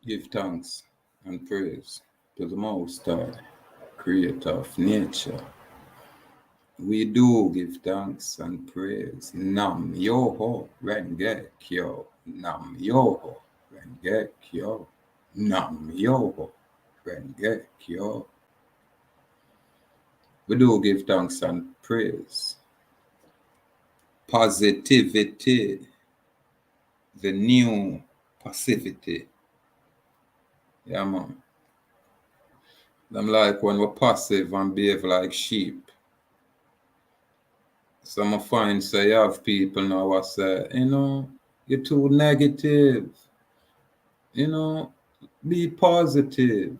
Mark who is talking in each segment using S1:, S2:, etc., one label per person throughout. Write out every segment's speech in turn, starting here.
S1: Give thanks and praise to the Most High, Creator of nature. We do give thanks and praise. Nam Yoho Renge Kyo. Nam Yoho Renge Kyo. Nam Yoho Renge Kyo. We do give thanks and praise. Positivity, the new passivity. Yeah, man. Them like when we're passive and behave like sheep. Some find say you have people now who say, you're too negative. Be positive.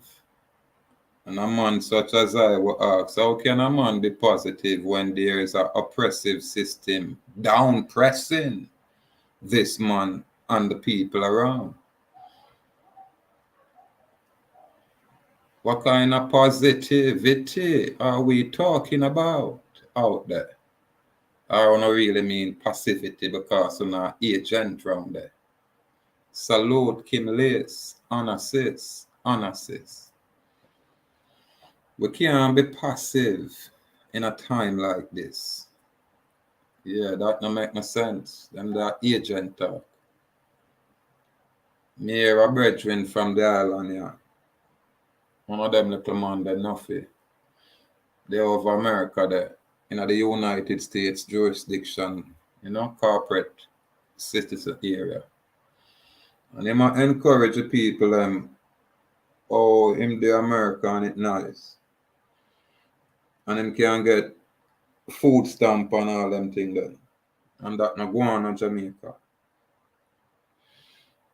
S1: And a man such as I will ask, how can a man be positive when there is an oppressive system down pressing this man and the people around? What kind of positivity are we talking about out there? I don't really mean passivity because we're not agent around there. Salute Kim Lace, Anasis. We can't be passive in a time like this. Yeah, that don't make no sense. Them that agent talk. Me hear a brethren from the island here. One of them little man there nothing. They over America there. In the United States jurisdiction, corporate citizen area. And he might encourage the people him the American it nice. And him can get food stamp and all them things there. And that no go on in Jamaica.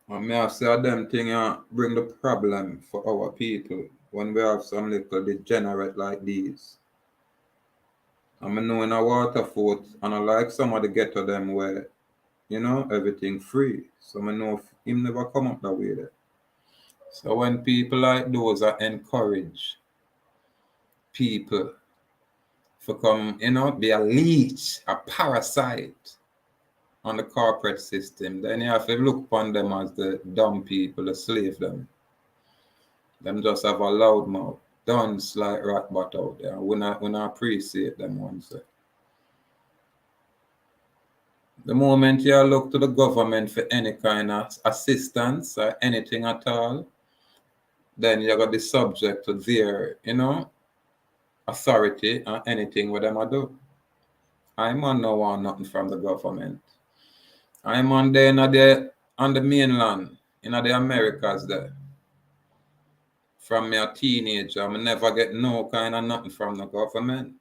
S1: And me I say them thing bring the problem for our people when we have some little degenerate like these. And I know in a Waterford and I like some of the ghetto them where, everything free. So I know if him never come up that way there. So when people like those are encourage people to come, be a leech, a parasite on the corporate system, then you have to look upon them as the dumb people, the slave them. Them just have a loud mouth, dunce like rat butt out there. We not appreciate them ones. The moment you look to the government for any kind of assistance or anything at all, then you're going to be subject to their, authority and anything what them I do. I'm on no want nothing from the government. I'm on there on the mainland, in the Americas there. From me a teenager, I never get no kind of nothing from the government.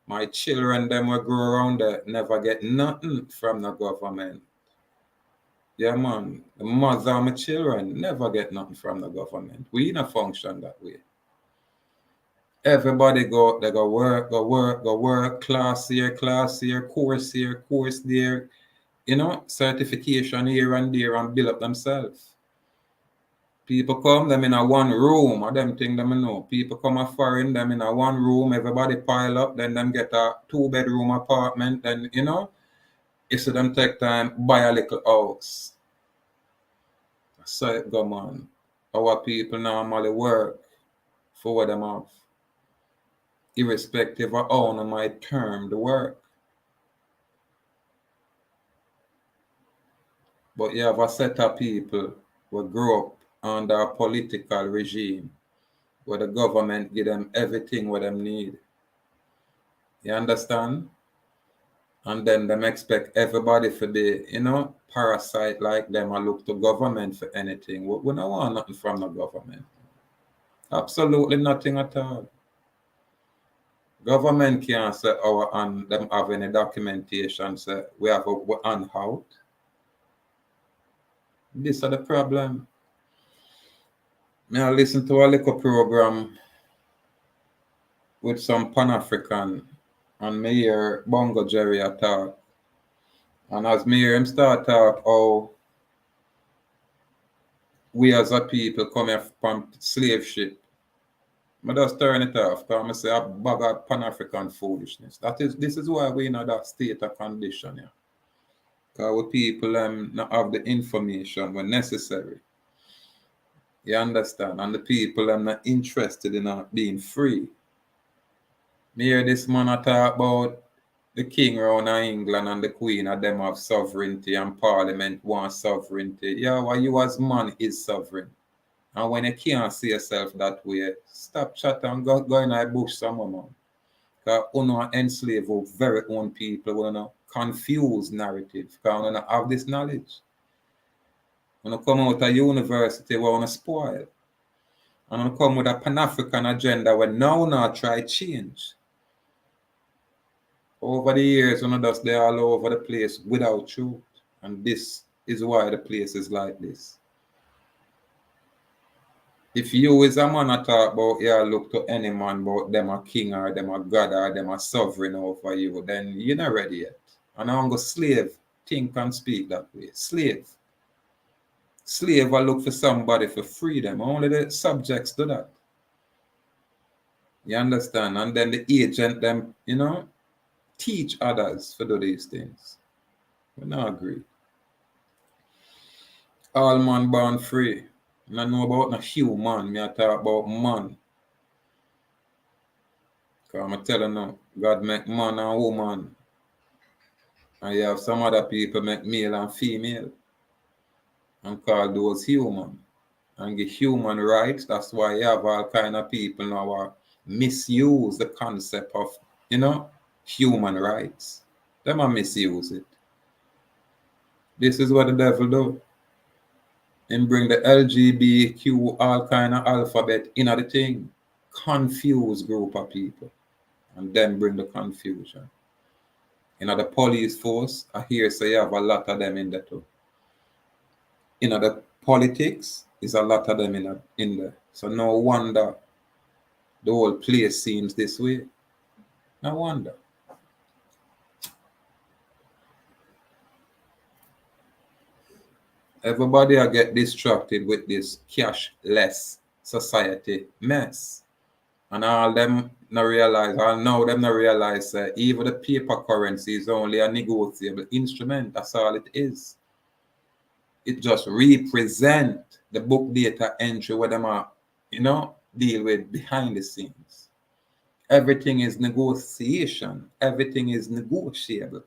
S1: My children, them will grow around there, never get nothing from the government. Yeah, man. The mother of my children never get nothing from the government. We don't function that way. Everybody they go work, class here, course there, certification here and there and build up themselves. People come, them in a one room, or them thing them know. People come a foreign, them in a one room, everybody pile up, then them get a 2-bedroom apartment, then, you see them take time, buy a little house. So it go, man. Our people normally work for what them have. Irrespective of how they might term the work. But you have a set of people who grow up under a political regime where the government give them everything what them need. You understand? And then them expect everybody to be, parasite like them and look to government for anything. We don't want nothing from the government. Absolutely nothing at all. Government can't say and them have any documentation say we have a hand out. This is the problem. I listen to a little program with some Pan-African and me hear Bongo Jerry talk. And as me hear him start talk how we as a people come here from slave ship, I just turn it off because I say a bag of Pan-African foolishness. This is why we in that state of condition here. Because we people not have the information when necessary. You understand? And the people are not interested in being free. Me hear this man talk about the king around England and the queen of them have sovereignty and parliament want sovereignty. Yeah, well, you as man is sovereign. And when you can't see yourself that way, stop chatting and go in the bush somewhere, man. Because you know enslave our very own people, we know confuse narrative. Because we don't have this knowledge. When you come out of university, we want to spoil. And we come with a Pan-African agenda where now not try change. Over the years, when just they're all over the place without truth. And this is why the place is like this. If you as a man a talk about, yeah, look to any man about them a king or them a god or them a sovereign over you, then you're not ready yet. And I'm going to slave think and speak that way. Slave. Slave will look for somebody for freedom. Only the subjects do that. You understand? And then the agent them, teach others to do these things. We not agree. All man born free. I know about no human, me I talk about man. Because I'm telling you, God make man and woman. And you have some other people make male and female. And call those human. And give human rights. That's why you have all kind of people now misuse the concept of, human rights. Them are misuse it. This is what the devil do. And bring the LGBTQ, all kind of alphabet in the thing. Confuse group of people. And then bring the confusion. The police force, I hear say you have a lot of them in there too. The politics is a lot of them in there. So no wonder the whole place seems this way. No wonder. Everybody I get distracted with this cashless society mess. And all them not realize, all now them not realize even the paper currency is only a negotiable instrument. That's all it is. It just represent the book data entry where them are, deal with behind the scenes. Everything is negotiation. Everything is negotiable.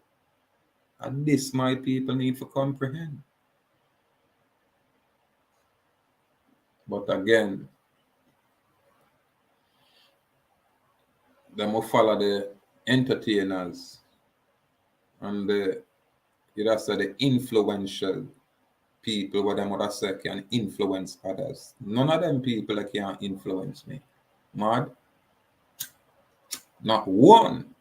S1: And this my people need to comprehend. But again, them will follow the entertainers and the influential people what them would say can influence others. None of them people can influence me. Mad? Not one.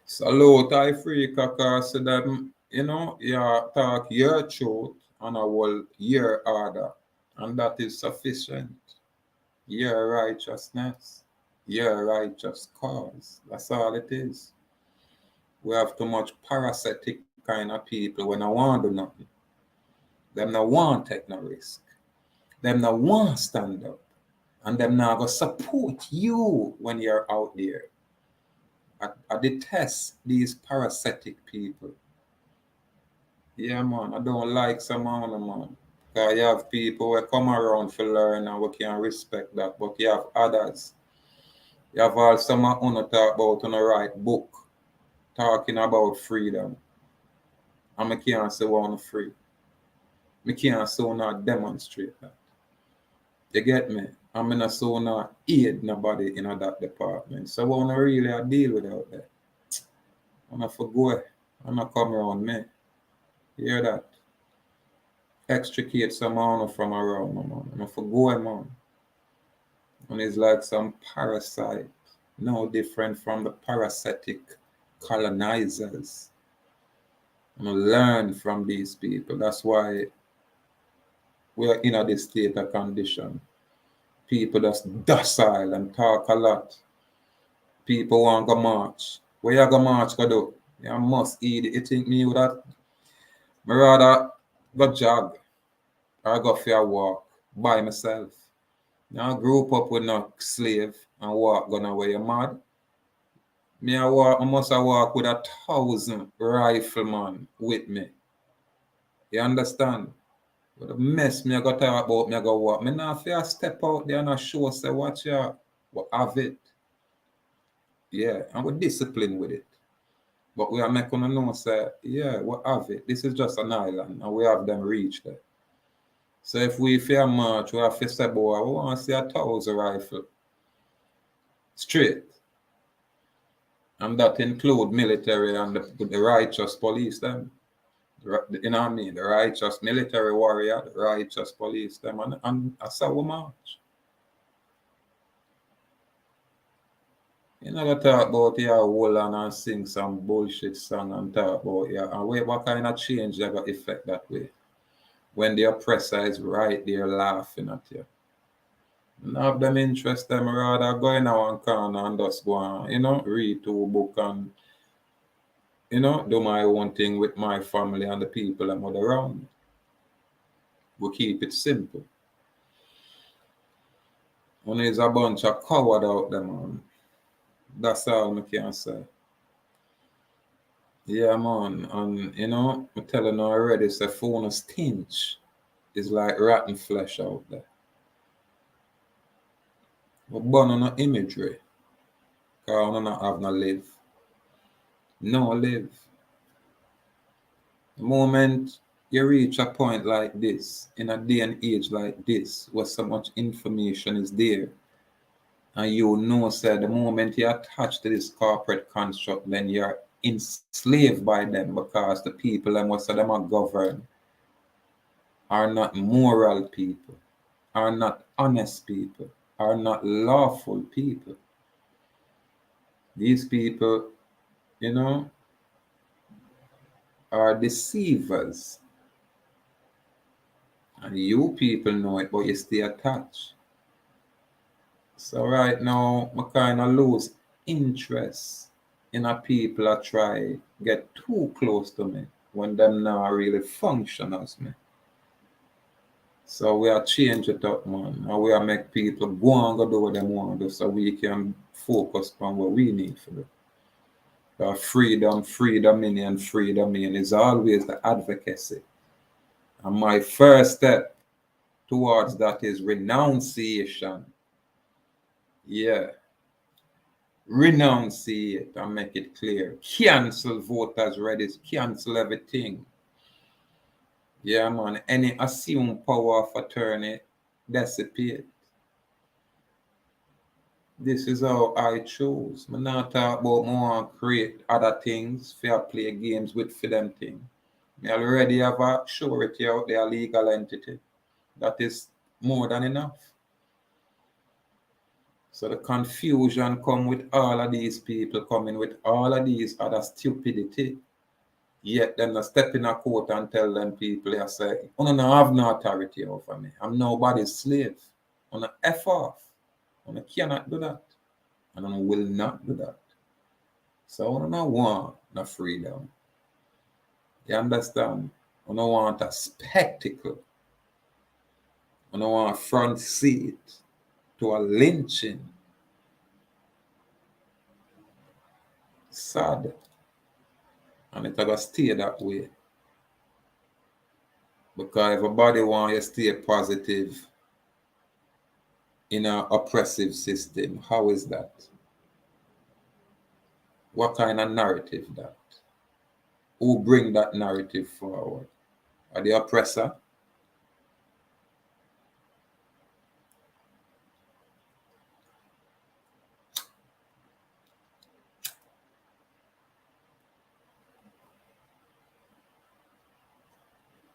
S1: Salute I free cause them, you talk your truth and I will your order. And that is sufficient. Your righteousness. Your righteous cause. That's all it is. We have too much parasitic kind of people when I want to do nothing. Them not want take no risk. Them not want stand up. And them not go support you when you're out there. I detest these parasitic people. Yeah, man, I don't like some man. Because you have people who come around to learn and we can respect that. But you have others. You have all some who talk about on the right book. Talking about freedom. And I can't say we're free. I can't so not demonstrate that. You get me? I'm not so not aid nobody in that department. So I want to really deal with out there. I'm not forgo. I'm not come around me. You hear that? Extricate someone from around me, man. I'm not forgo, man. And it's like some parasite. No different from the parasitic colonizers. Learn from these people. That's why we are in this state of condition. People just docile and talk a lot. People want to go march. Where you go march go do? You must eat it. You think me would that? I rather go jog or go for a walk by myself. I grew up with no slave and walk going away. You mad? I must have walk with 1,000 riflemen with me. You understand? But the mess me I got talk about, me I go what? Me not fear step out there and I show say watch ya, what have it. Yeah, and we're disciplined with it. But we are making know say, yeah, what have it. This is just an island and we have them reach there. So if we fear march, we have to say, boy, we want to see 1,000 rifle. Straight. And that include military and the righteous police them. You know what I mean? The righteous military warrior, the righteous police them, and that's how we march. You know, to talk about yeah, hold on and sing some bullshit song and talk about yeah, and what kind of change they got effect that way? When the oppressor is right there laughing at you. Not have them interest them rather go in one corner and just go on, read two book and do my own thing with my family and the people I'm around. We keep it simple. When there's a bunch of coward out there, man. That's all I can say. Yeah, man. And I'm telling you already, it's a phone stench. It's like rotten flesh out there. But born on no imagery. Because I don't have no live. No live. The moment you reach a point like this, in a day and age like this, where so much information is there, and you know, sir, the moment you attach to this corporate construct, then you're enslaved by them because the people and most of them are governed are not moral people, are not honest people, are not lawful people. These people, you know, are deceivers. And you people know it, but you stay attached. So right now, I kind of lose interest in a people that try get too close to me when them now really function as me. So we are change it up, man. And we are make people go and go do what they want to do so we can focus on what we need for them. Freedom in is always the advocacy. And my first step towards that is renunciation. Yeah. Renunciate and make it clear. Cancel voters' ready. Cancel everything. Yeah, man. Any assumed power of attorney dissipate. This is how I choose. I'm not talk about more create other things, fair play games with for them thing. I already have a surety out there, legal entity. That is more than enough. So the confusion come with all of these people coming with all of these other stupidity. Yet them not step in a court and tell them people I say, oh no, I have no authority over me. I'm nobody's slave. On a F off. I cannot do that. And I will not do that. So I don't want no freedom. You understand? I don't want a spectacle. I don't want a front seat to a lynching. Sad. And it's gonna stay that way. Because everybody wants you to stay positive in an oppressive system. How is that? What kind of narrative that? Who bring that narrative forward? Are the oppressor?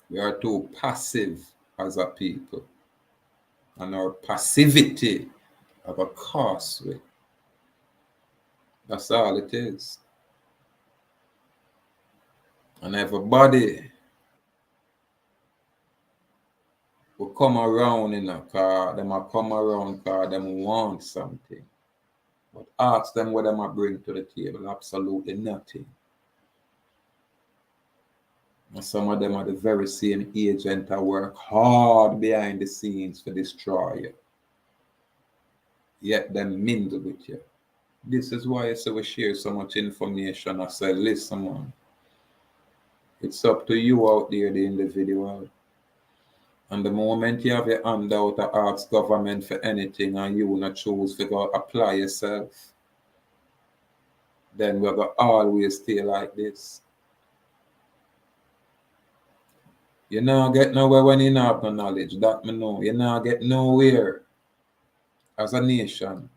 S1: We are too passive as a people. And our passivity have a cost with. That's all it is. And everybody will come around in a car, them will come around car, them want something. But ask them what them I bring to the table. Absolutely nothing. And some of them are the very same agent that work hard behind the scenes to destroy you. Yet them mingle with you. This is why I say we share so much information. I say, listen, man. It's up to you out there, the individual. And the moment you have your hand out to ask government for anything and you not choose to go apply yourself, then we're going to always stay like this. You not get nowhere when you not have no knowledge. That me know. You not get nowhere as a nation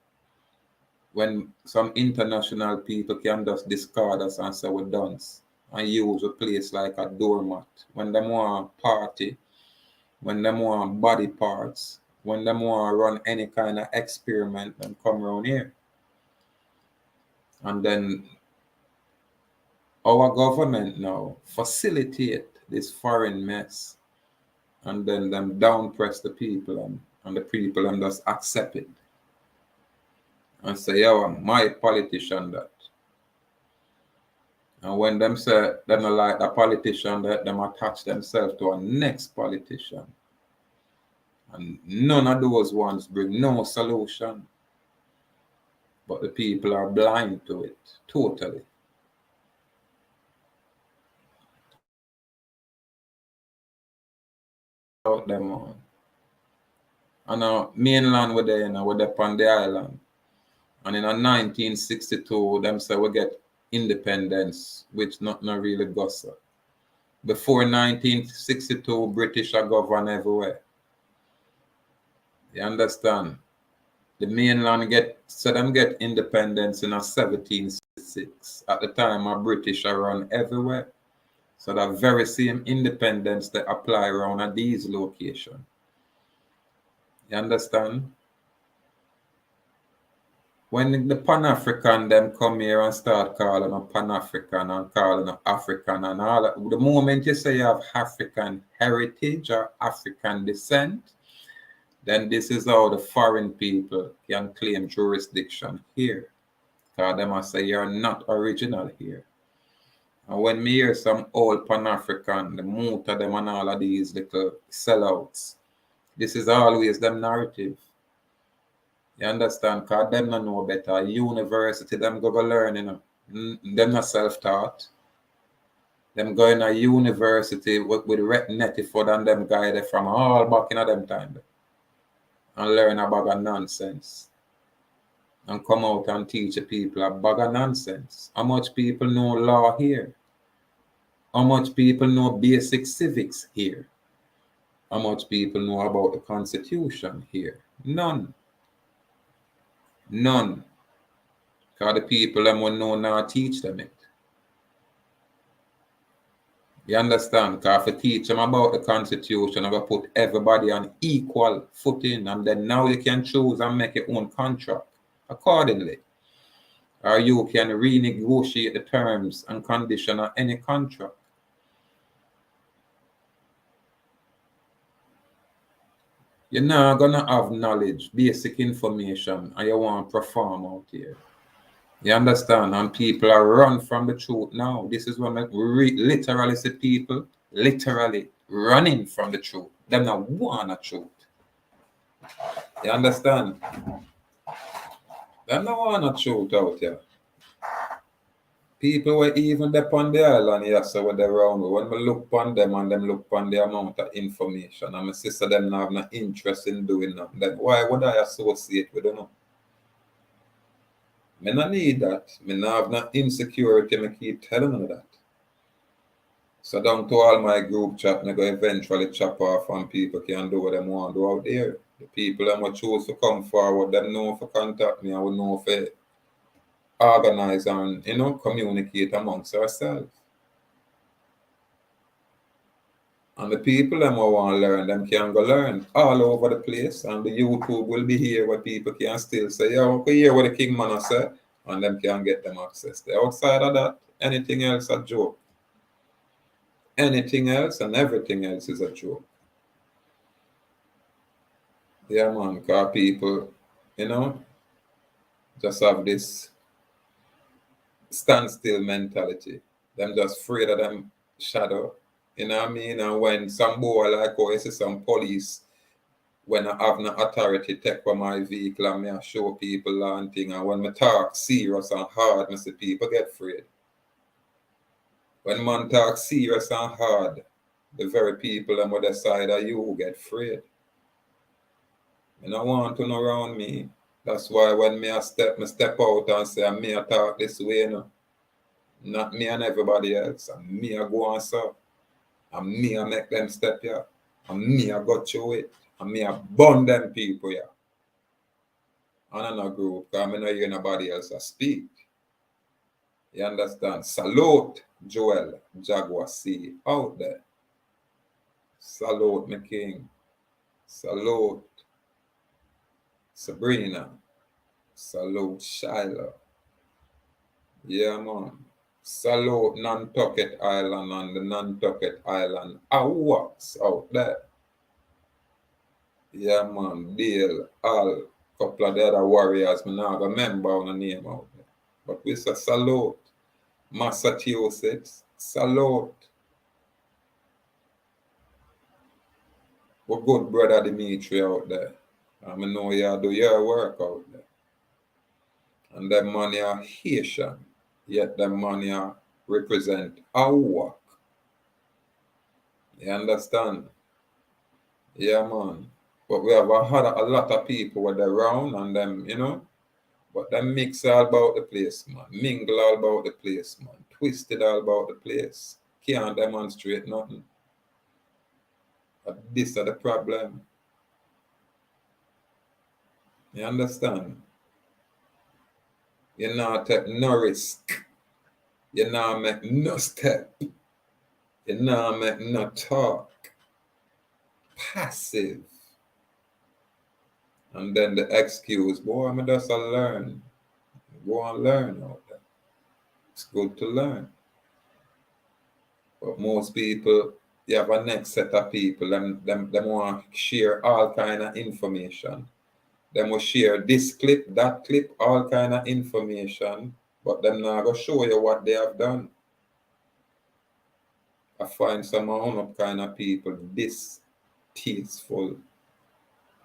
S1: when some international people can just discard us and say we're done and use a place like a doormat. When them want party, when them want body parts, when them want to run any kind of experiment, them come around here. And then our government now facilitate this foreign mess. And then them down press the people and the people them just accept it. And say, yo, my politician that. And when them say them not like the politician that, them attach themselves to a next politician. And none of those ones bring no solution. But the people are blind to it, totally. Out them on. And mainland were there, we're there on the island. And in 1962, them say we get independence, which not really gossip. Before 1962, British are govern everywhere. You understand? The mainland get independence in 1766. At the time, our British are run everywhere. So that very same independence they apply around at these locations. You understand? When the Pan-African them come here and start calling a Pan-African and calling a African and all that, the moment you say you have African heritage or African descent, then this is how the foreign people can claim jurisdiction here. Because they must say you're not original here. And when me hear some old Pan-African, the moot of them and all of these little sellouts, this is always the narrative. You understand? Because them not know better. University, them go learn, Them not self-taught. Them go in a university with Rep Nettiford and them guy from all back in them time. And learn a bag of nonsense. And come out and teach the people a bag of nonsense. How much people know law here? How much people know basic civics here? How much people know about the Constitution here? None. None. Because the people them will know now teach them it. You understand? Because if you teach them about the Constitution, I'm going to put everybody on equal footing, and then now you can choose and make your own contract accordingly. Or you can renegotiate the terms and conditions of any contract. You're not going to have knowledge, basic information, and you want to perform out here. You understand? And people are run from the truth now. This is when we literally see people literally running from the truth. Them not want the truth. You understand? Them not want the truth out here. People were even there on the island here, so when they're around, when we look upon them and them look upon the amount of information, and my sister them not have no interest in doing that, then why would I associate with them? Me not need that. Me not have no insecurity, me keep telling them that. So down to all my group chat, me go eventually chop off and people can do what they want to do out there. The people that will choose to come forward, them know for contact me and will know for organize and communicate amongst ourselves. And the people that want to learn, them can go learn all over the place. And the YouTube will be here where people can still say, yeah, okay, hear what the King Man said, and them can get them access. The outside of that, anything else a joke. Anything else and everything else is a joke. Yeah, man, because people, just have this standstill mentality. Them just afraid of them shadow. You know what I mean? And when some boy like you see some police, when I have no authority take for my vehicle and me I show people and thing, and when I talk serious and hard, I see people get afraid. When man talk serious and hard, the very people on the other side of you get afraid. You don't want to know around me. That's why when me step out and say, me I talk this way, you know. Not me and everybody else. And me I go on so. And me I make them step here. And me I go through it. And me I burn them people here. And I'm not group, because I don't hear nobody else speak. You understand? Salute Joel Jaguar C out there. Salute my king. Salute Sabrina. Salute Shiloh. Yeah, man. Salute Nantucket Island and the Nantucket Island Awards out there. Yeah, man. Dale, Al, couple of the other warriors, I not remember on the name out there. But we say salute. Massachusetts, salute. We're good brother Dimitri out there. I know you do your work out there. And them money are Haitian, yet them money are represent our work. You understand? Yeah, man. But we have had a lot of people with around and them, you know, but them mix all about the place, man. Mingle all about the place, man. Twisted all about the place. Can't demonstrate nothing. But this is the problem. You understand? You not take no risk. You not make no step. You not make no talk. Passive. And then the excuse, boy, I'm just learn. Go and learn out there. It's good to learn. But most people, you have a next set of people, them want to share all kind of information. Them will share this clip, that clip, all kind of information, but them not going to show you what they have done. I find some of kind of people distasteful.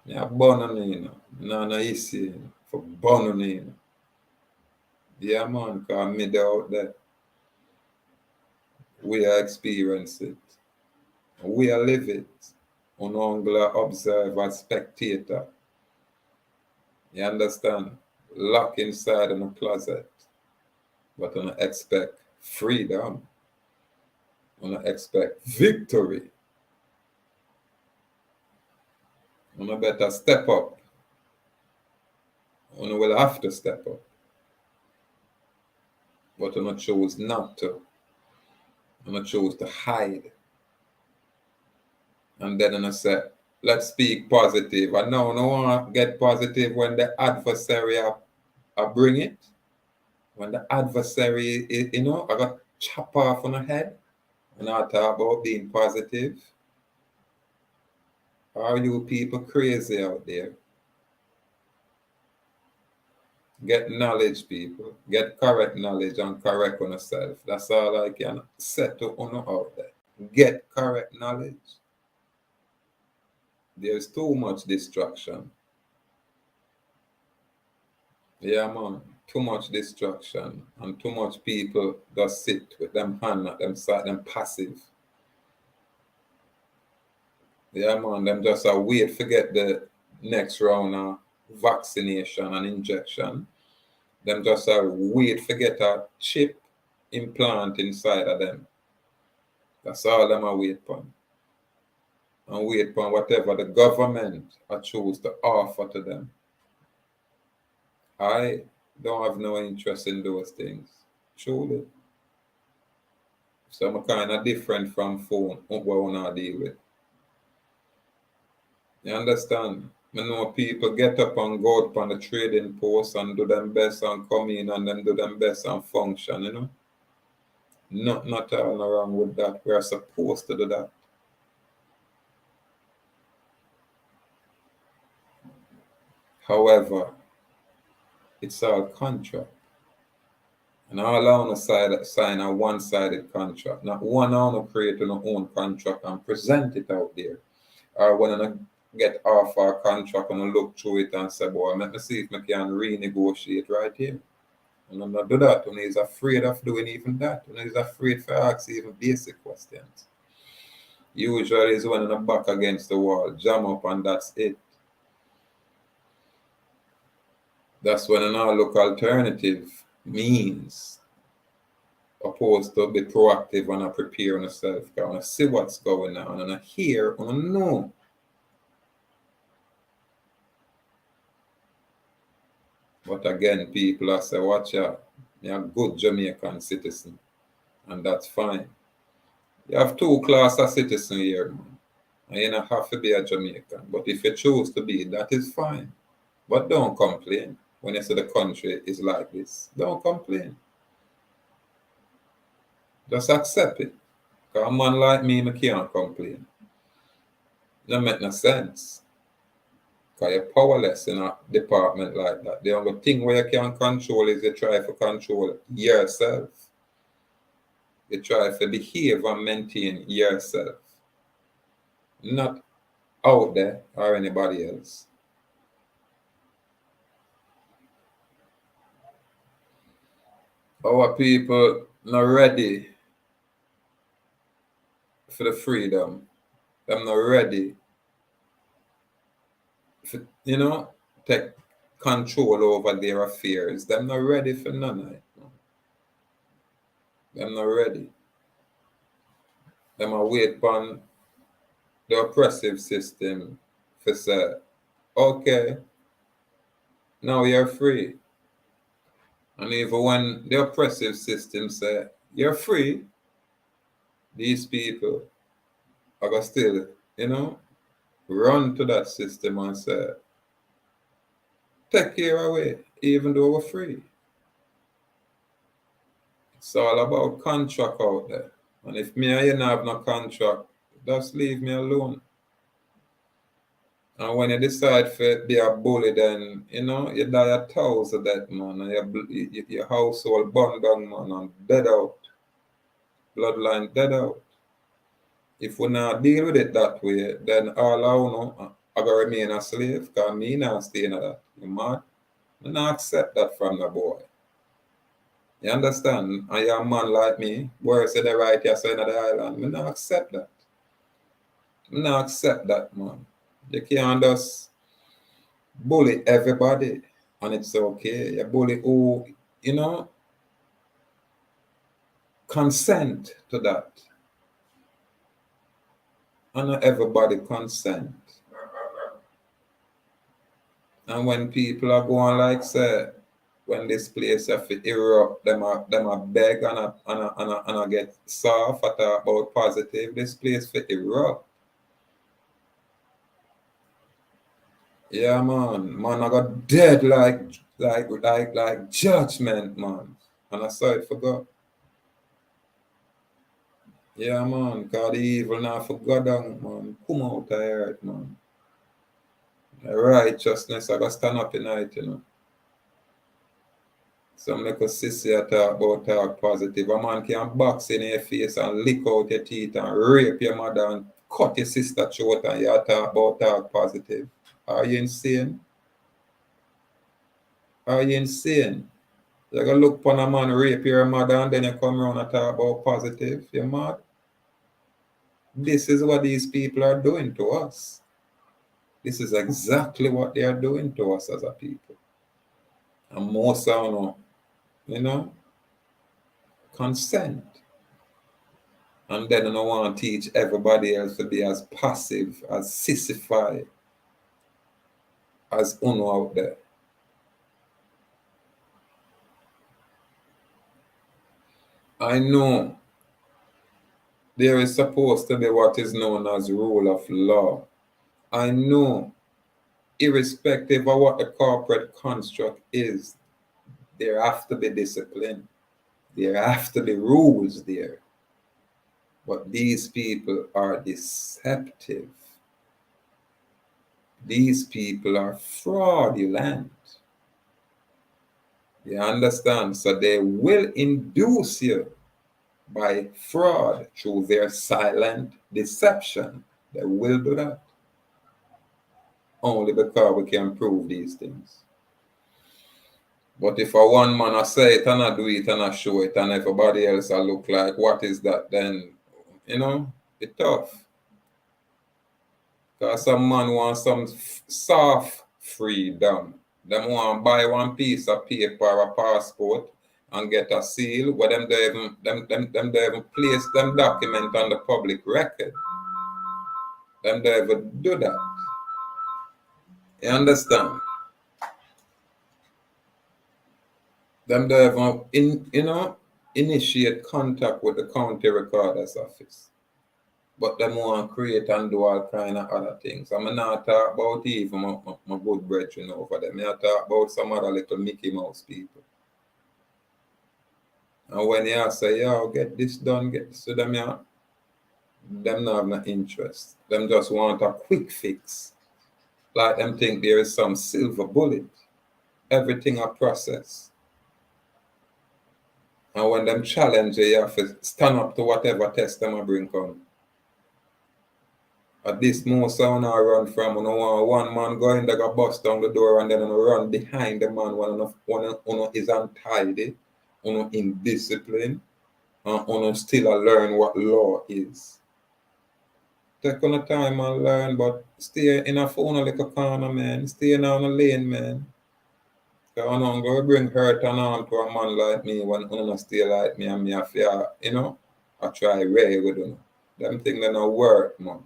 S1: Yeah, banana, no easy for banana. Yeah, man, because me there out there. We are experience it. We are live it. On angle observe as spectator. You understand? Lock inside in a closet. But I don't expect freedom. I don't expect victory. I better step up. I will have to step up. But I choose not to. I choose to hide. And then I say, let's speak positive. I know no one get positive when the adversary bring it. When the adversary is, you know, I got chop off on the head. And I talk about being positive. Are you people crazy out there? Get knowledge, people. Get correct knowledge and correct on yourself. That's all I can say to you out there. Get correct knowledge. There's too much distraction. Yeah, man. Too much distraction and too much people just sit with them hand at them side, them passive. Yeah, man. Them just wait to get the next round of vaccination and injection. Them just wait to get a chip implant inside of them. That's all them are wait for. And wait for whatever the government choose to offer to them. I don't have no interest in those things. Truly. So I'm kind of different from phone what I want to deal with. You understand? I know people get up and go up on the trading post and do them best and come in and then do them best and function, you know? Not all wrong with that. We are supposed to do that. However, it's all contract. And all I want to sign a one-sided contract. Not one I want to create an own contract and present it out there. Or when I get off our contract and I look through it and say, boy, let me see if I can renegotiate right here. And not do that. When he's afraid of doing even that. When he's afraid to ask even basic questions. Usually is when in the back against the wall, jam up and that's it. That's when an all look alternative means opposed to be proactive and I prepare on yourself. I want to see what's going on and I hear and I know. But again, people are say, watch out, you're a good Jamaican citizen. And that's fine. You have two classes of citizen here, man. And you don't have to be a Jamaican. But if you choose to be, that is fine. But don't complain when you say the country is like this. Don't complain. Just accept it. Because a man like me can't complain. It don't make no sense. Because you're powerless in a department like that. The only thing where you can control is you try to control yourself. You try to behave and maintain yourself. Not out there or anybody else. Our people not ready for the freedom. Them not ready for, take control over their affairs. Them not ready for none of it. Them not ready. Them a wait upon the oppressive system for say, okay, now you're free. And even when the oppressive system say, you're free, these people are going to still, run to that system and say, take care away, even though we're free. It's all about contract out there. And if me and you don't have no contract, just leave me alone. And when you decide to be a bully, then, you die 1,000 death, man. And your household burn down, man, and dead out. Bloodline dead out. If we not deal with it that way, then all I know, I gotta remain a slave, because me not stay in that. You mad? I not accept that from the boy. You understand? And you're a man like me, worse than the right here side of the island. I not accept that. I not accept that, man. You can't just bully everybody and it's okay. You bully who, consent to that. And not everybody consent. And when people are going like say, when this place have to erupt, them a beg and a get soft at about positive, this place for erupt. Yeah, man. Man, I got dead like judgment, man. And I saw it forgot. Yeah, man. God, the evil now forgot down, man. Come out of here, man. The righteousness, I got stand up tonight. Some little sissy I talk positive. A man can box in your face and lick out your teeth and rape your mother and cut your sister throat and you talk positive. Are you insane? Are you insane? You're going to look upon a man rape your mother and then you come around and talk about positive. You're mad? This is what these people are doing to us. This is exactly what they are doing to us as a people. And most of them, consent. And then I don't want to teach everybody else to be as passive, as sissified, as Uno out there. I know there is supposed to be what is known as rule of law. I know, irrespective of what the corporate construct is, there have to be discipline. There have to be rules there. But these people are deceptive. These people are fraudulent. You understand? So they will induce you by fraud through their silent deception. They will do that. Only because we can prove these things. But if a one man I say it and I do it and I show it and everybody else I look like, what is that then? You know, it's tough. Because some man want some soft freedom. Them want buy one piece of paper or a passport and get a seal where them they even place them document on the public record. Them they ever do that. You understand? Them they ever initiate contact with the county recorder's office. But them want to create and do all kind of other things. I'm not talk about even my good brethren over there. I talk about some other little Mickey Mouse people. And when you say, yo, get this done, get this to them, yeah, them not have no interest. Them just want a quick fix. Like them think there is some silver bullet. Everything a process. And when them challenge you, you have to stand up to whatever test them a bring on. At this most sound I run from, one man go in, they go bust down the door and then run behind the man when is untidy, indisciplined, and still learn what law is. Take on the time and learn, but stay in a phone like a corner, man. Stay in a lane, man. So I'm going to bring hurt and harm to a man like me when you stay like me and me I fear, I try ray with them. Them things they don't work, man.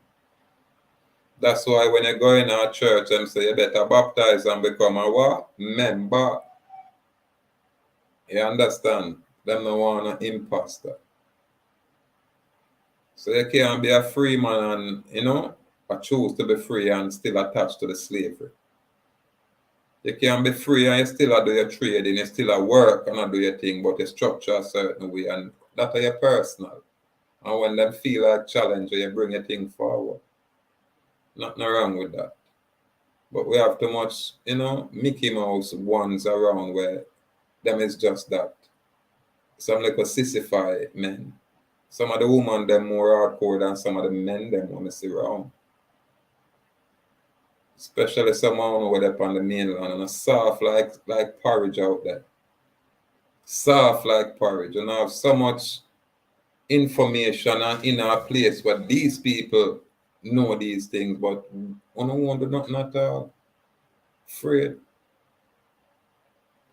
S1: That's why when you go in our church and say you better baptize and become a what? Member. You understand? Them no want an imposter. So you can't be a free man and, I choose to be free and still attached to the slavery. You can't be free and you still do your trading, you still work and do your thing, but you structure a certain way and that are your personal. And when them feel like challenge, you bring your thing forward. Nothing wrong with that. But we have too much, Mickey Mouse ones around where them is just that. Some like a sissified men. Some of the women them more hardcore than some of the men them want to see around. Especially some over there on the mainland and a soft like porridge out there. Soft like porridge. And I have so much information and in a place where these people know these things, but one want to do nothing at all. Afraid.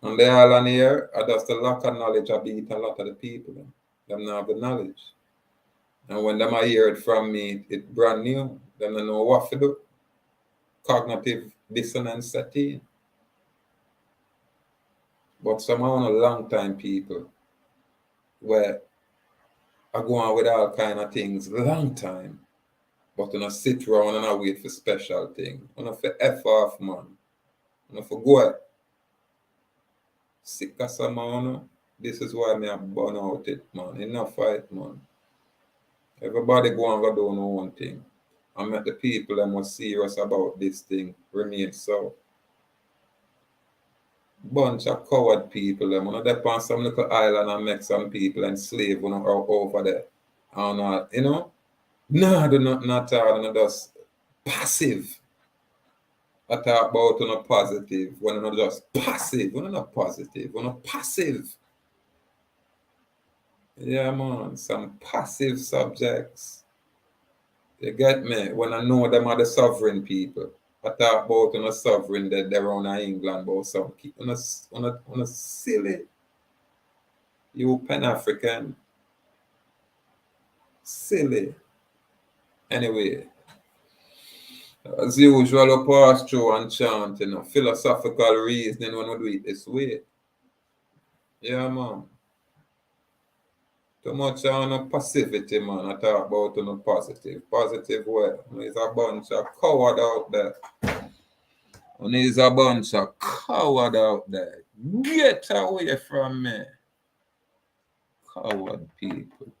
S1: And they all on here are just the lack of knowledge I beat a lot of the people. Them don't have the knowledge. And when them I hear it from me, it's brand new. Them don't know what to do. Cognitive dissonance set in. But somehow a long time people where I go on with all kind of things, long time. But I sit around and I wait for special thing. I for F off, man. I for go. Sick as a man. This is why me have burn out it, man. Enough fight, man. Everybody go and go do no one thing. I met the people that was serious about this thing remain so. Bunch of coward people, them on they on some little island and make some people enslave over there. And no, do not at all, just passive. I talk about positive when you're just passive, when you're not positive, when you're passive. Yeah, man, some passive subjects. You get me? When I know them are the sovereign people. I talk about a sovereign that they're on England, but some on a silly. You Pan-African. Silly. Anyway. As usual, we pass through and chant, philosophical reasoning when we do it this way. Yeah, man. Too much on passivity, man. I talk about on a positive way. There's a bunch of coward out there. And there's a bunch of coward out there. Get away from me. Coward people.